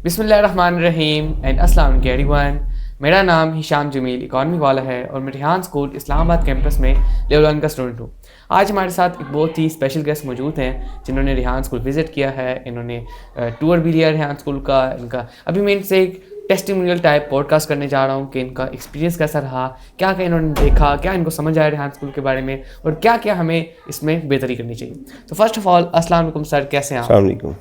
बिस्मिल्लाहिर्रहमानिर्रहीम एंड अस्सलाम वालेकुम एवरीवन। मेरा नाम हिशाम जमील इकॉनमी वाला है और मैं रिहान स्कूल इस्लामाबाद कैंपस में लेवल 1 का स्टूडेंट हूँ। आज हमारे साथ एक बहुत ही स्पेशल गेस्ट मौजूद हैं जिन्होंने रिहान स्कूल विज़िट किया है। इन्होंने टूर भी लिया रिहान स्कूल का। इनका अभी मैं इनसे एक टेस्टिमोनियल टाइप पॉडकास्ट करने जा रहा हूँ कि इनका एक्सपीरियंस कैसा रहा, क्या क्या इन्होंने देखा, क्या इनको समझ आया रिहान स्कूल के बारे में और क्या क्या हमें इसमें बेहतरी करनी चाहिए। तो फर्स्ट ऑफ ऑल अस्सलाम वालेकुम सर, कैसे हैं आप? अस्सलाम वालेकुम।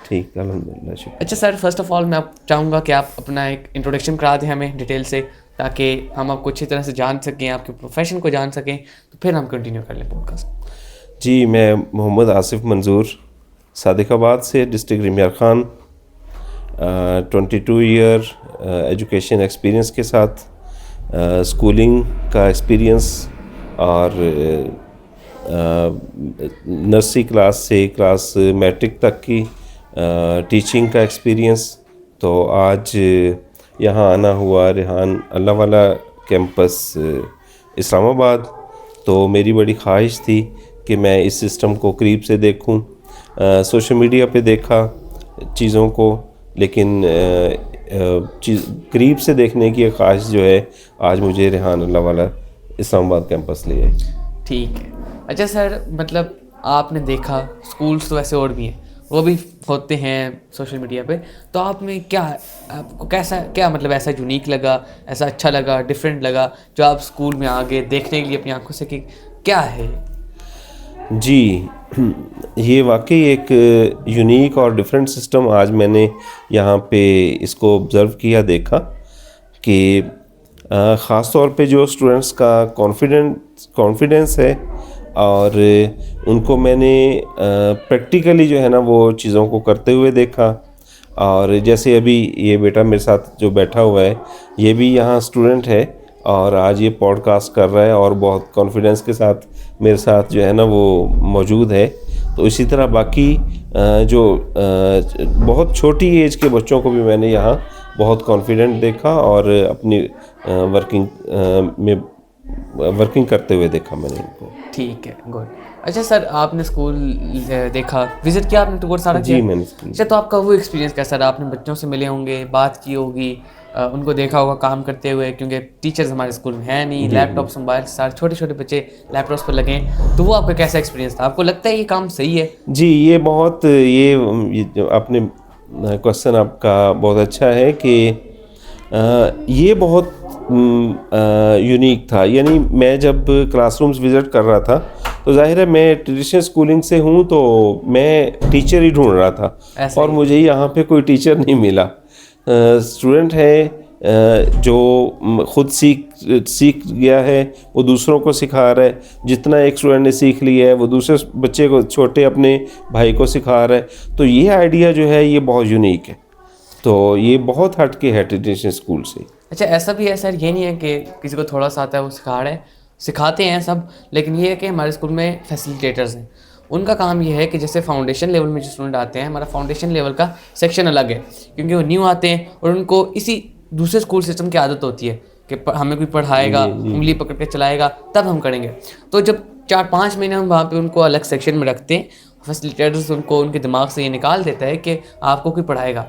ठीक, अल्हम्दुलिल्लाह, शुक्र। अच्छा सर, फर्स्ट ऑफ ऑल मैं आप चाहूँगा कि आप अपना एक इंट्रोडक्शन करा दें हमें डिटेल से, ताकि हम आपको अच्छी तरह से जान सकें, आपके प्रोफेशन को जान सकें, तो फिर हम कंटिन्यू कर लें पॉडकास्ट। जी, मैं मोहम्मद आसिफ मंजूर सादिकाबाद से, district Rahimyar Khan, 22 year education experience के साथ, स्कूलिंग का एक्सपीरियंस और नर्सरी क्लास से क्लास मैट्रिक तक की टीचिंग का एक्सपीरियंस। तो आज यहाँ आना हुआ रिहान अल्लाह वाला कैंपस इस्लामाबाद। तो मेरी बड़ी ख्वाहिश थी कि मैं इस सिस्टम को करीब से देखूं। सोशल मीडिया पे देखा चीज़ों को, लेकिन करीब से देखने की ख्वाहिश जो है आज मुझे रिहान अल्लाह वाला इस्लामाबाद कैंपस ले आई। ठीक है। अच्छा सर, मतलब आपने देखा स्कूल्स तो वैसे और भी हैं, वो भी होते हैं सोशल मीडिया पे, तो आप में क्या, आपको कैसा, क्या मतलब ऐसा यूनिक लगा, ऐसा अच्छा लगा, डिफरेंट लगा जो आप स्कूल में आगे देखने के लिए अपनी आंखों से कि क्या है? जी, ये वाकई एक यूनिक और डिफरेंट सिस्टम आज मैंने यहाँ पे इसको ऑब्ज़र्व किया, देखा कि ख़ास तौर पे जो स्टूडेंट्स का कॉन्फिडेंस है और उनको मैंने प्रैक्टिकली जो है ना वो चीज़ों को करते हुए देखा। और जैसे अभी ये बेटा मेरे साथ जो बैठा हुआ है, ये भी यहाँ स्टूडेंट है और आज ये पॉडकास्ट कर रहा है और बहुत कॉन्फिडेंस के साथ मेरे साथ जो है ना वो मौजूद है। तो इसी तरह बाकी जो बहुत छोटी एज के बच्चों को भी मैंने यहाँ बहुत कॉन्फिडेंट देखा और अपनी वर्किंग करते हुए देखा मैंने इनको। ठीक है, गुड। अच्छा सर, आपने स्कूल देखा, विजिट किया आपने, टूर सारा किया? जी, मैंने। अच्छा, तो आपका वो एक्सपीरियंस कैसा रहा? आपने बच्चों से मिले होंगे, बात की होगी, उनको देखा होगा काम करते हुए, क्योंकि टीचर्स हमारे स्कूल में है नहीं, लैपटॉप्स मोबाइल सारे छोटे छोटे बच्चे लैपटॉप्स पर लगे, तो वो आपका कैसा एक्सपीरियंस था? आपको लगता है ये काम सही है? जी, ये बहुत ये जो आपने क्वेश्चन आपका बहुत अच्छा है कि ये बहुत यूनिक था। यानी मैं जब क्लासरूम्स विज़िट कर रहा था तो जाहिर है मैं ट्रेडिशनल स्कूलिंग से हूँ, तो मैं टीचर ही ढूंढ रहा था और मुझे यहाँ पे कोई टीचर नहीं मिला। स्टूडेंट है जो खुद सीख गया है, वो दूसरों को सिखा रहा है। जितना एक स्टूडेंट ने सीख लिया है वो दूसरे बच्चे को, छोटे अपने भाई को सिखा रहा है। तो ये आइडिया जो है ये बहुत यूनिक है, तो ये बहुत हट के है ट्रेडिशनल स्कूल से। अच्छा, ऐसा भी है सर, ये नहीं है कि किसी को थोड़ा सा आता है वो सिखा रहे हैं, सिखाते हैं सब, लेकिन ये है कि हमारे स्कूल में फैसिलिटेटर्स हैं। उनका काम ये है कि जैसे फाउंडेशन लेवल में जो स्टूडेंट आते हैं, हमारा फाउंडेशन लेवल का सेक्शन अलग है, क्योंकि वो न्यू आते हैं और उनको इसी दूसरे स्कूल सिस्टम की आदत होती है कि हमें कोई पढ़ाएगा, उंगली पकड़ के चलाएगा, तब हम करेंगे। तो जब 4-5 महीने हम वहाँ पे उनको अलग सेक्शन में रखते हैं, फैसिलिटेटर्स उनको उनके दिमाग से ये निकाल देता है कि आपको कोई पढ़ाएगा।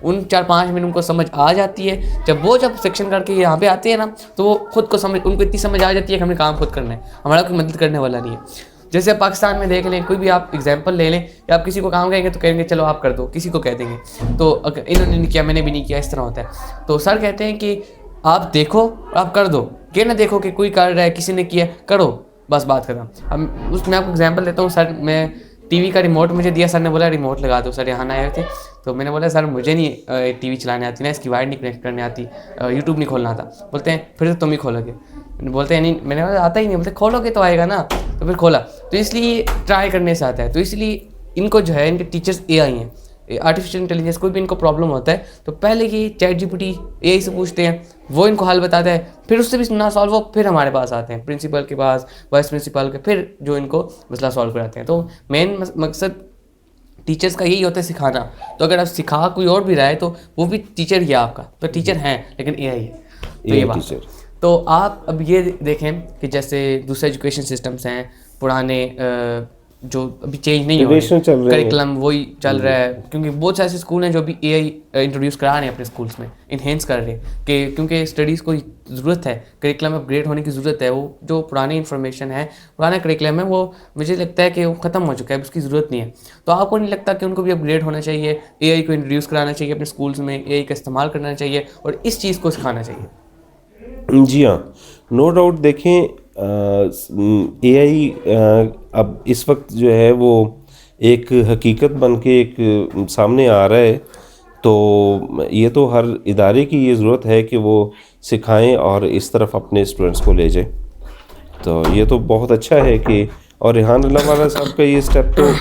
उन 4-5 महीने उनको समझ आ जाती है। जब सेक्शन करके यहाँ पे आते हैं ना, तो वो खुद को समझ, उनको इतनी समझ आ जाती है कि हमें काम खुद करना है, हमारा कोई मदद करने वाला नहीं है। जैसे पाकिस्तान में देख लें, कोई भी आप एग्जांपल ले लें, या आप किसी को काम कहेंगे तो कहेंगे चलो आप कर दो, किसी को कह देंगे तो इन्होंने नहीं किया, मैंने भी नहीं किया, इस तरह होता है। तो सर कहते हैं कि आप देखो, आप कर दो, ये ना देखो कि कोई कर रहा है, किसी ने किया, करो, बस बात खत्म। अब उसमें आपको एग्जाम्पल देता हूँ। सर, मैं टीवी का रिमोट मुझे दिया, सर ने बोला रिमोट लगा दो। सर यहाँ आए थे तो मैंने बोला सर मुझे नहीं टीवी चलाने आती ना, इसकी वायर नहीं कनेक्ट करने आती, यूट्यूब नहीं खोलना आता। बोलते हैं फिर तो तुम ही खोलोगे। बोलते हैं नहीं, मैंने बोला आता ही नहीं। बोलते खोलोगे तो आएगा ना, तो फिर खोला। तो इसलिए ट्राई करने से आता है। तो इसलिए इनको जो है, इनके टीचर्स AI हैं, आर्टिफिशियल इंटेलिजेंस, कोई भी इनको प्रॉब्लम होता है तो पहले ही ChatGPT AI से पूछते हैं, वो इनको हल बताता है, फिर उससे भी ना सॉल्व हो, फिर हमारे पास आते हैं, प्रिंसिपल के पास, वाइस प्रिंसिपल के, फिर जो इनको मसला सॉल्व कराते हैं। तो मेन मकसद टीचर्स का यही होता है, सिखाना। तो अगर आप सिखा कोई और भी रहा है तो वो भी टीचर ही है आपका, तो टीचर हैं लेकिन AI है, तो ये बात है। तो आप अब ये देखें कि जैसे दूसरे एजुकेशन सिस्टम्स हैं पुराने, जो अभी चेंज नहीं हो रही, Traditional चल रहे हैं। करिकुलम वही चल रहा है, क्योंकि बहुत सारे ऐसे स्कूल हैं जो अभी एआई इंट्रोड्यूस करा रहे हैं अपने स्कूल्स में, इन्हेंस कर रहे हैं कि क्योंकि स्टडीज़ को ज़रूरत है, करिकुलम अपग्रेड होने की ज़रूरत है। वो जो पुरानी इन्फॉर्मेशन है, पुराना करिकुलम है, वो मुझे लगता है कि वो ख़त्म हो चुका है, उसकी ज़रूरत नहीं है। तो आपको नहीं लगता कि उनको भी अपग्रेड होना चाहिए, एआई को इंट्रोड्यूस कराना चाहिए अपने स्कूल्स में, एआई का इस्तेमाल करना चाहिए और इस चीज़ को सिखाना चाहिए? जी हाँ, नो डाउट। देखें, एआई अब इस वक्त जो है वो एक हकीकत बन के एक सामने आ रहा है, तो ये तो हर इदारे की ये ज़रूरत है कि वो सिखाएं और इस तरफ अपने स्टूडेंट्स को ले जाएं। तो ये तो बहुत अच्छा है कि, और रेहान अल्लाहवाला साहब का ये स्टेप तो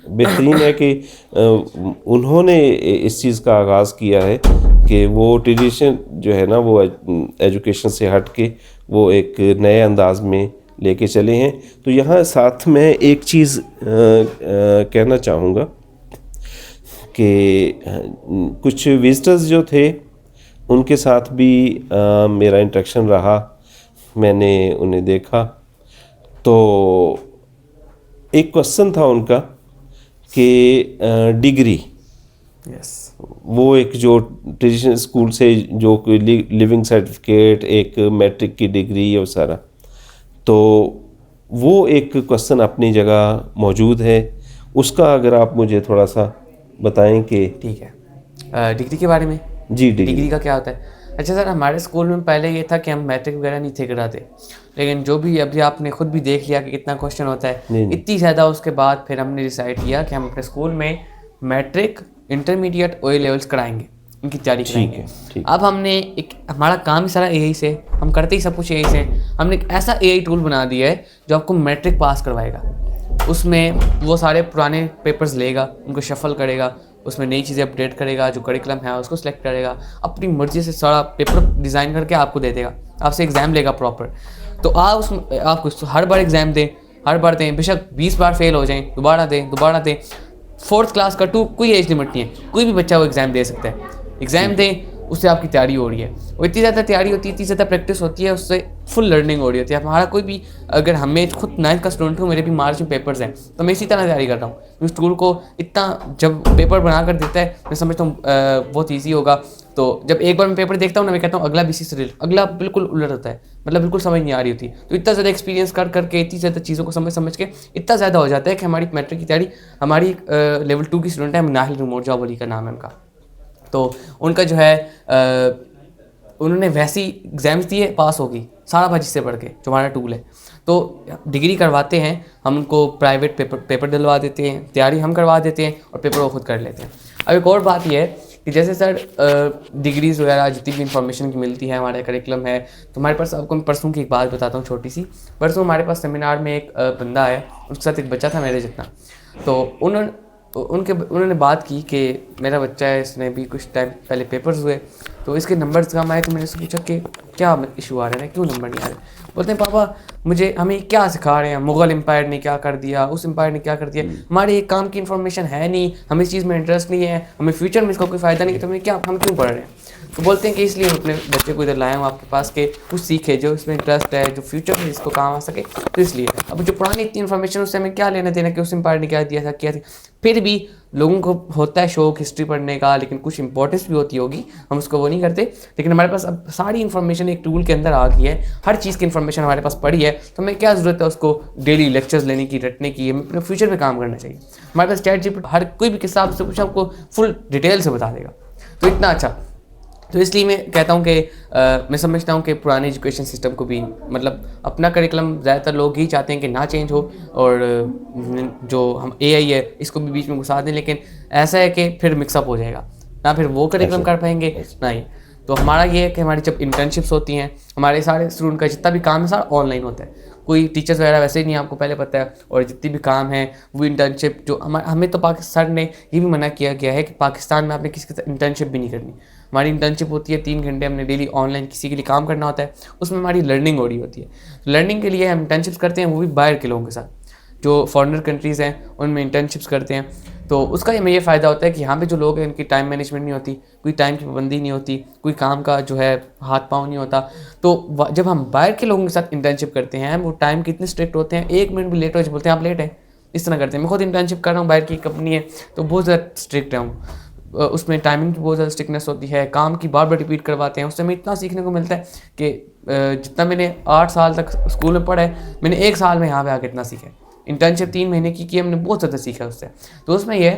बेहतरीन है कि उन्होंने इस चीज़ का आगाज़ किया है कि वो ट्रेडिशन जो है ना वो एजुकेशन से हट के वो एक नए अंदाज में लेके चले हैं। तो यहाँ साथ में एक चीज़ कहना चाहूँगा कि कुछ विजिटर्स जो थे उनके साथ भी मेरा इंटरेक्शन रहा, मैंने उन्हें देखा, तो एक क्वेश्चन था उनका कि डिग्री, यस, वो एक जो ट्रेडिशनल स्कूल से जो कोई लिविंग सर्टिफिकेट, एक मैट्रिक की डिग्री और सारा, तो वो एक क्वेश्चन अपनी जगह मौजूद है। उसका अगर आप मुझे थोड़ा सा बताएं कि। ठीक है, डिग्री के बारे में। जी, डिग्री का क्या होता है? अच्छा सर, हमारे स्कूल में पहले ये था कि हम मैट्रिक वगैरह नहीं थे कराते, लेकिन जो भी अभी आपने खुद भी देख लिया कि कितना क्वेश्चन होता है, इतनी ज़्यादा, उसके बाद फिर हमने डिसाइड किया कि हम अपने स्कूल में मैट्रिक, इंटरमीडिएट, ओए लेवल्स कराएंगे, उनकी तैयारी कराएंगे। अब हमने एक, हमारा काम ही सारा एआई से, हम करते ही सब कुछ एआई से। हमने एक ऐसा एआई टूल बना दिया है जो आपको मैट्रिक पास करवाएगा। उसमें वो सारे पुराने पेपर्स लेगा, उनको शफल करेगा, उसमें नई चीज़ें अपडेट करेगा, जो करिकुलम है उसको सिलेक्ट करेगा, अपनी मर्ज़ी से सारा पेपर डिज़ाइन करके आपको दे देगा, आपसे एग्ज़ाम लेगा प्रॉपर। तो आप हर बार एग्ज़ाम दें, हर बार दें, बेशक 20 बार फेल हो जाएं, दोबारा दें। 4th क्लास का कोई एज लिमिट नहीं है, कोई भी बच्चा वो एग्ज़ाम दे सकता है। एग्ज़ाम दें, उससे आपकी तैयारी हो रही है, और इतनी ज़्यादा तैयारी होती है, इतनी ज़्यादा प्रैक्टिस होती है, उससे फुल लर्निंग हो रही होती है। हमारा कोई भी, अगर हमें खुद 9th का स्टूडेंट हूँ, मेरे भी मार्च में पेपर्स हैं, तो मैं इसी तरह तैयारी कर रहा हूँ। स्कूल को इतना जब पेपर बना कर देता है, मैं समझता हूँ बहुत ईजी होगा। तो जब एक बार मैं पेपर देखता हूँ ना, मैं कहता हूँ अगला बीसी से रिलेटेड, अगला बिल्कुल उलट होता है, मतलब बिल्कुल समझ नहीं आ रही होती। तो इतना ज़्यादा एक्सपीरियंस कर के, इतनी ज़्यादा चीज़ों को समझ के इतना ज़्यादा हो जाता है कि हमारी मैट्रिक की तैयारी, हमारी लेवल 2 की स्टूडेंट है, नाहिल रिमोट जॉब अली का नाम है उनका। तो उनका जो है उन्होंने वैसी एग्ज़ाम्स दिए, पास होगी सारा बाजी से पढ़ के, जो हमारा टूल है। तो डिग्री करवाते हैं हम, उनको प्राइवेट पेपर दिलवा देते हैं, तैयारी हम करवा देते हैं और पेपर वो खुद कर लेते हैं। अब एक और बात यह है कि जैसे सर डिग्रीज़ वगैरह जितनी भी इंफॉर्मेशन की मिलती है, हमारा करिकुलम है, तो हमारे पास, आपको मैं परसों की एक बात बताता हूँ छोटी सी। परसों हमारे पास सेमिनार में एक बंदा है, उसके साथ एक बच्चा था मेरे जितना। तो उन्होंने बात की कि मेरा बच्चा है, इसने भी कुछ टाइम पहले पेपर्स हुए, तो इसके नंबर्स कम आए। तो मैंने उससे पूछा कि क्या इशू आ रहा है, क्यों नंबर नहीं आ रहे? बोलते हैं पापा हमें क्या सिखा रहे हैं, मुग़ल एम्पायर ने क्या कर दिया, उस एम्पायर ने क्या कर दिया, हमारे एक काम की इन्फॉर्मेशन है नहीं, हमें इस चीज़ में इंटरेस्ट नहीं है, हमें फ्यूचर में इसका कोई फ़ायदा नहीं है, तो हम क्यों पढ़ रहे हैं? तो बोलते हैं कि इसलिए अपने बच्चे को इधर लाया हूँ आपके पास के कुछ सीखे जो इसमें इंटरेस्ट है, जो फ्यूचर में इसको काम आ सके, तो इसलिए। अब जो पुरानी इतनी इन्फॉर्मेशन, उससे हमें क्या लेना देना कि उस एम्पायर ने क्या दिया था, क्या था। फिर भी लोगों को होता है शौक हिस्ट्री पढ़ने का, लेकिन कुछ इंपॉर्टेंस भी होती होगी, हम उसको वो नहीं करते। लेकिन हमारे पास अब सारी इन्फॉर्मेशन एक टूल के अंदर आ गई है, हर चीज़ की इन्फॉर्मेशन हमारे पास पड़ी है, तो हमें क्या ज़रूरत है उसको डेली लेक्चर्स लेने की, रटने की? हमें अपने फ्यूचर में काम करना चाहिए। हमारे पास ChatGPT हर कोई भी किस्सा आपसे पूछा, आपको फुल डिटेल से बता देगा, तो इतना अच्छा। तो इसलिए मैं कहता हूँ कि मैं समझता हूँ कि पुराने एजुकेशन सिस्टम को भी, मतलब अपना करिकुलम ज़्यादातर लोग ही चाहते हैं कि ना चेंज हो, और जो हम एआई है इसको भी बीच में घुसा दें, लेकिन ऐसा है कि फिर मिक्सअप हो जाएगा ना, फिर वो करिकुलम कर पाएंगे ना ही। तो हमारा ये है कि हमारी जब इंटर्नशिप्स होती हैं, हमारे सारे स्टूडेंट का जितना भी काम है सारा ऑनलाइन होता है, कोई टीचर्स वगैरह वैसे ही नहीं, आपको पहले पता है। और जितनी भी काम है वो इंटर्नशिप जो हमें तो पाकिस्तान ने ये भी मना किया गया है कि पाकिस्तान में आपने किसी के साथ इंटर्नशिप भी नहीं करनी। हमारी इंटर्नशिप होती है 3 घंटे, हमने डेली ऑनलाइन किसी के लिए काम करना होता है, उसमें हमारी लर्निंग हो रही होती है। लर्निंग के लिए हम इंटर्नशिप्स करते हैं, वो भी बाहर के लोगों के साथ, जो फॉरेनर कंट्रीज़ हैं उनमें इंटर्नशिप्स करते हैं। तो उसका हमें ये फ़ायदा होता है कि यहाँ पे जो लोग हैं उनकी टाइम मैनेजमेंट नहीं होती, कोई टाइम की पाबंदी नहीं होती, कोई काम का जो है हाथ पाँव नहीं होता। तो जब हम बाहर के लोगों के साथ इंटर्नशिप करते हैं, वो टाइम कितने स्ट्रिक्ट होते हैं, 1 मिनट भी लेट हो जाए बोलते हैं आप लेट हैं, इस तरह करते हैं। मैं खुद इंटर्नशिप कर रहा हूँ, बाहर की कंपनी है तो बहुत ज़्यादा स्ट्रिक्ट है हूँ, उसमें टाइमिंग की बहुत ज़्यादा स्ट्रिक्टनेस होती है, काम की बार बार रिपीट करवाते हैं। उससे हमें इतना सीखने को मिलता है कि जितना मैंने 8 साल तक स्कूल में पढ़ा है, मैंने 1 साल में यहाँ पे आके इतना सीखा है। इंटर्नशिप 3 महीने की हमने बहुत ज़्यादा सीखा उससे। तो उसमें ये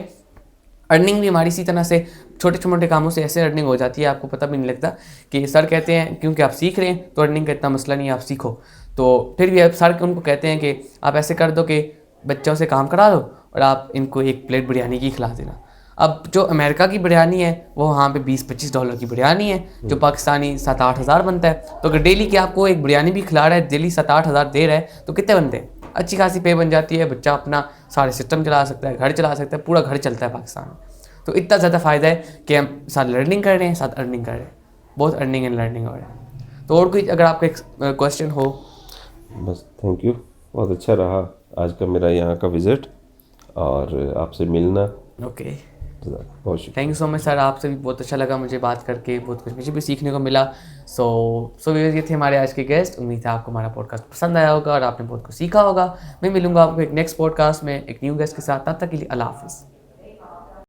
अर्निंग भी हमारी इसी तरह से छोटे मोटे कामों से ऐसे अर्निंग हो जाती है, आपको पता भी नहीं लगता कि सर कहते हैं क्योंकि आप सीख रहे हैं तो अर्निंग का इतना मसला नहीं है, आप सीखो। तो फिर भी अब सर उनको कहते हैं कि आप ऐसे कर दो कि बच्चों से काम करा दो और आप इनको 1 प्लेट बिरयानी की खिला देना। अब जो अमेरिका की बिरयानी है वो वहाँ पे $20-25 की बिरयानी है, जो पाकिस्तानी 7-8 हज़ार बनता है। तो अगर डेली की आपको एक बिरयानी भी खिला रहा है, डेली 7-8 हज़ार दे रहा है, तो कितने बनते हैं? अच्छी खासी पे बन जाती है। बच्चा अपना सारे सिस्टम चला सकता है, घर चला सकता है, पूरा घर चलता है पाकिस्तान में। तो इतना ज़्यादा फ़ायदा है कि हम साथ लर्निंग कर रहे हैं, साथ अर्निंग कर रहे हैं, बहुत अर्निंग एंड लर्निंग हो रहा है। तो और कोई अगर आपका एक क्वेश्चन हो? बस थैंक यू, बहुत अच्छा रहा आज का मेरा यहाँ का विज़िट और आपसे मिलना। ओके, बहुत शुक्रिया। Thank you so much sir, आपसे भी बहुत अच्छा लगा मुझे बात करके, बहुत कुछ मुझे भी सीखने को मिला। सो ये थे हमारे आज के गेस्ट। उम्मीद है आपको हमारा पॉडकास्ट पसंद आया होगा और आपने बहुत कुछ सीखा होगा। मैं मिलूंगा आपको एक नेक्स्ट पॉडकास्ट में एक न्यू गेस्ट के साथ। तब तक के लिए अल्लाह हाफ़िज़।